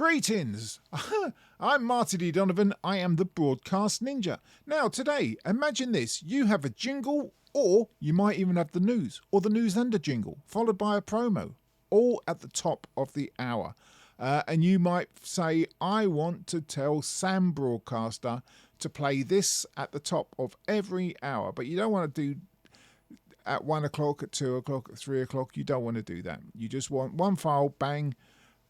Greetings! I'm Marty D. Donovan. I am the Broadcast Ninja. Now, today, imagine this. You have a jingle, or you might even have the news, or the news and a jingle, followed by a promo, all at the top of the hour. And you might say, I want to tell Sam Broadcaster to play this at the top of every hour. But you don't want to do at 1 o'clock, at 2 o'clock, at 3 o'clock. You don't want to do that. You just want one file, bang,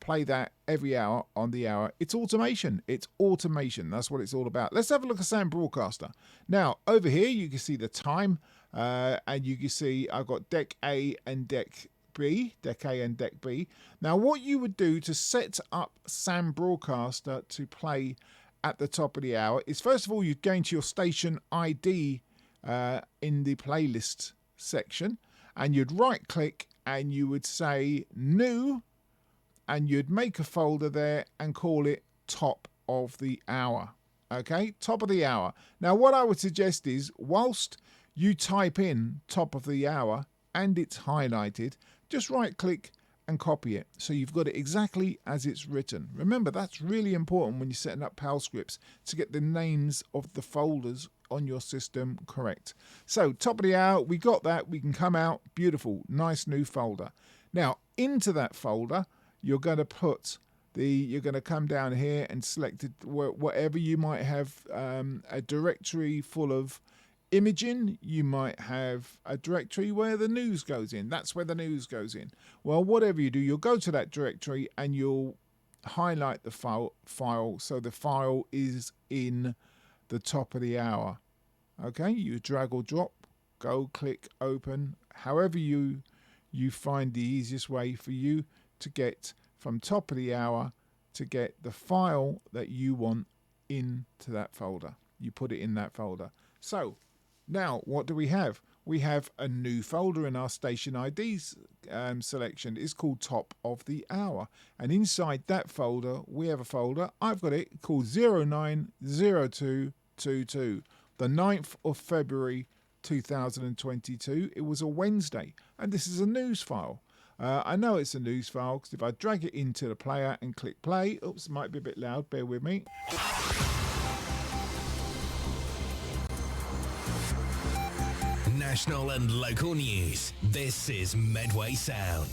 play that every hour on the hour. It's automation. It's automation. That's what it's all about. Let's have a look at Sam Broadcaster. Now, over here, you can see the time, and you can see I've got deck A and deck B, deck A and deck B. Now, what you would do to set up Sam Broadcaster to play at the top of the hour is, first of all, you'd go into your station ID in the playlist section, and you'd right click and you would say new, and you'd make a folder there and call it top of the hour. Okay, top of the hour. Now, what I would suggest is, whilst you type in top of the hour and it's highlighted, just right click and copy it, so you've got it exactly as it's written. Remember, that's really important when you're setting up PAL scripts, to get the names of the folders on your system correct. So top of the hour, we got that. We can come out, beautiful, nice new folder. Now, into that folder, you're going to put you're going to come down here and select it, whatever you might have, a directory full of imaging. You might have a directory where the news goes in. That's where the news goes in. Well, whatever you do, you'll go to that directory and you'll highlight the file so the file is in the top of the hour. Okay, you drag or drop, go click open, however you find the easiest way for you to get from top of the hour to get the file that you want into that folder. You put it in that folder. So now, what do we have? We have a new folder in our station IDs selection. It's called Top of the Hour. And inside that folder, we have a folder. I've got it called 090222. The 9th of February 2022. It was a Wednesday. And this is a news file. I know it's a news file because if I drag it into the player and click play, oops, it might be a bit loud, bear with me. National and local news. This is Medway Sound.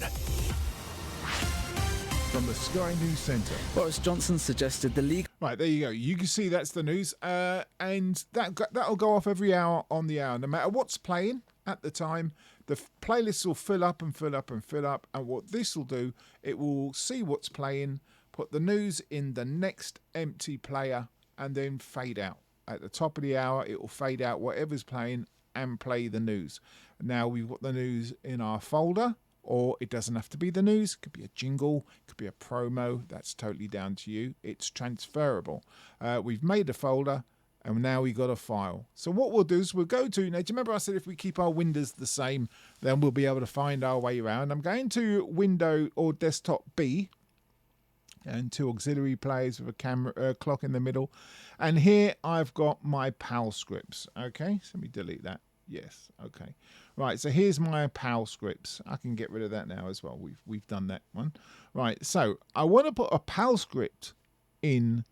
From the Sky News Centre. Boris Johnson suggested the league... Right, there you go. You can see that's the news. And that'll go off every hour on the hour. No matter what's playing at the time, the playlists will fill up and fill up and fill up. And what this will do, it will see what's playing, put the news in the next empty player, and then fade out. At the top of the hour, it will fade out whatever's playing and play the news. Now we've got the news in our folder, or it doesn't have to be the news. It could be a jingle, it could be a promo. That's totally down to you. It's transferable. We've made a folder, and now we've got a file. So what we'll do is we'll go to, now do you remember I said if we keep our windows the same, then we'll be able to find our way around. I'm going to window or desktop B, and two auxiliary players with a camera clock in the middle. And here I've got my PAL scripts. Okay, so let me delete that. Yes, okay. Right, so here's my PAL scripts. I can get rid of that now as well. We've done that one. Right, so I want to put a PAL script in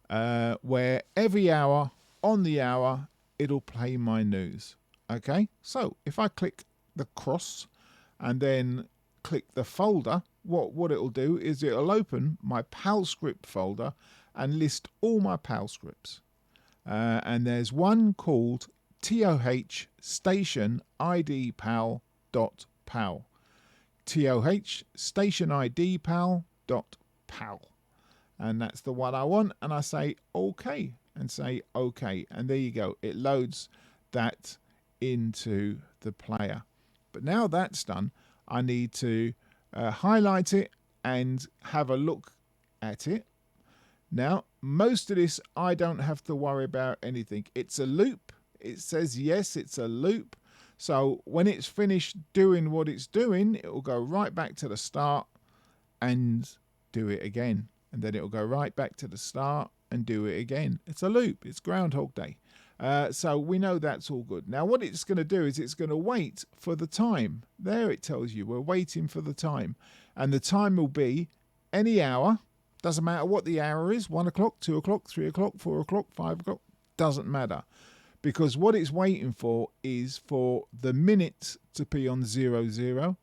where every hour on the hour it'll play my news. Okay, so if I click the cross and then click the folder, what it'll do is it'll open my PAL script folder and list all my PAL scripts. And there's one called TOH Station ID PAL .pal. TOH Station ID PAL .pal. And that's the one I want. And I say OK and say OK. And there you go. It loads that into the player. But now that's done, I need to highlight it and have a look at it. Now, most of this, I don't have to worry about anything. It's a loop. It says, yes, it's a loop. So when it's finished doing what it's doing, it will go right back to the start and do it again. And then it will go right back to the start and do it again. It's a loop. It's Groundhog Day. So we know that's all good. Now what it's going to do is it's going to wait for the time. There it tells you we're waiting for the time. And the time will be any hour Doesn't matter what the hour is, 1 o'clock, 2 o'clock, 3 o'clock, 4 o'clock, 5 o'clock, doesn't matter. Because what it's waiting for is for the minutes to be on 00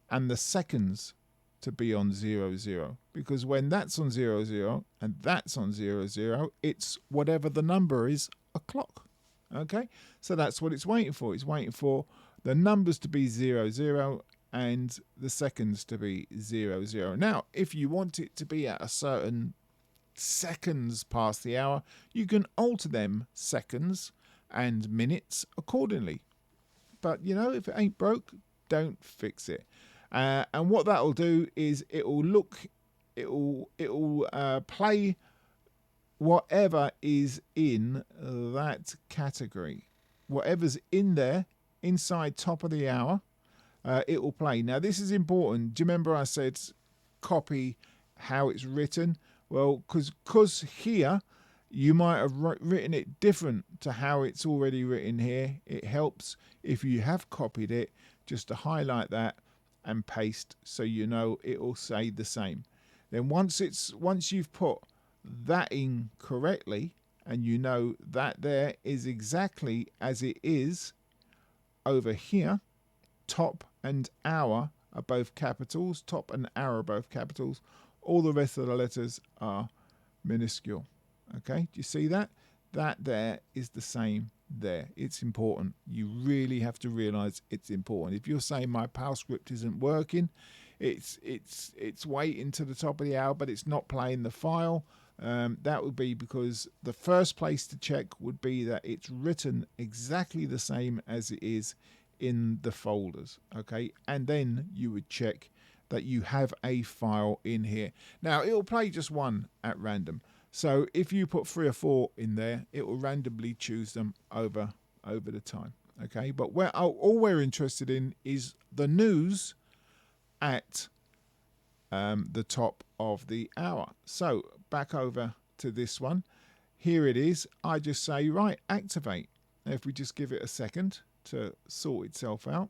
and the seconds to be on 00. Because when that's on 00 and that's on 00, it's whatever the number is o'clock. Okay? So that's what it's waiting for. It's waiting for the numbers to be 00 and the seconds to be 00. Now, if you want it to be at a certain seconds past the hour, you can alter them seconds and minutes accordingly. But if it ain't broke, don't fix it. And what that'll do is it'll play whatever is in that category, whatever's in there inside top of the hour. It will play. Now this is important. Do you remember I said copy how it's written? Well, because here you might have written it different to how it's already written here. It helps if you have copied it just to highlight that and paste so it will say the same. Then once you've put that in correctly and that there is exactly as it is over here, top and hour are both capitals, top and hour are both capitals, all the rest of the letters are minuscule. Okay, do you see that? That there is the same there. It's important. You really have to realize it's important. If you're saying my PAL script isn't working, it's waiting to the top of the hour, but it's not playing the file, that would be because the first place to check would be that it's written exactly the same as it is in the folders. Okay, and then you would check that you have a file in here. Now it'll play just one at random. So if you put 3 or 4 in there, it will randomly choose them over the time. Okay, but all we're interested in is the news at the top of the hour. So back over to this one. Here it is. I just say, right, activate. Now, if we just give it a second to sort itself out.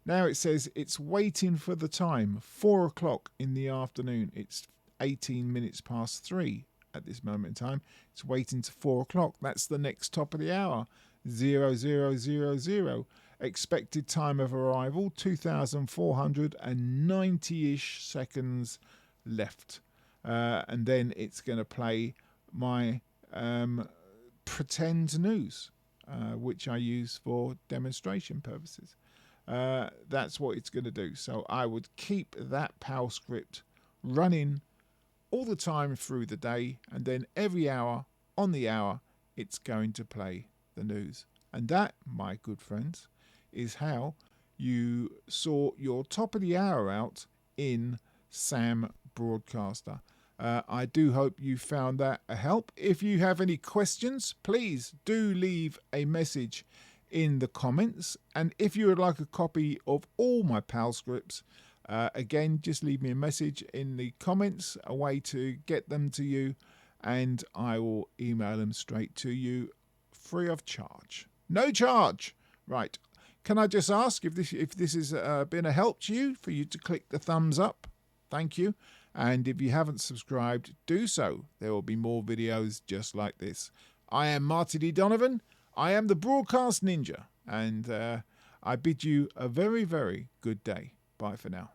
Now it says it's waiting for the time, 4 o'clock in the afternoon. It's 18 minutes past 3. At this moment in time, it's waiting to 4 o'clock. That's the next top of the hour, 0000. Expected time of arrival, 2,490-ish seconds left. And then it's going to play my pretend news, which I use for demonstration purposes. That's what it's going to do. So I would keep that PAL script running all the time through the day, and then every hour on the hour it's going to play the news. And that, my good friends, is how you sort your top of the hour out in Sam Broadcaster. I do hope you found that a help. If you have any questions, please do leave a message in the comments, and if you would like a copy of all my PAL scripts, again, just leave me a message in the comments, a way to get them to you, and I will email them straight to you free of charge. No charge. Right. Can I just ask if this has been a help to you, for you to click the thumbs up? Thank you. And if you haven't subscribed, do so. There will be more videos just like this. I am Marty D. Donovan. I am the Broadcast Ninja, and I bid you a very, very good day. Bye for now.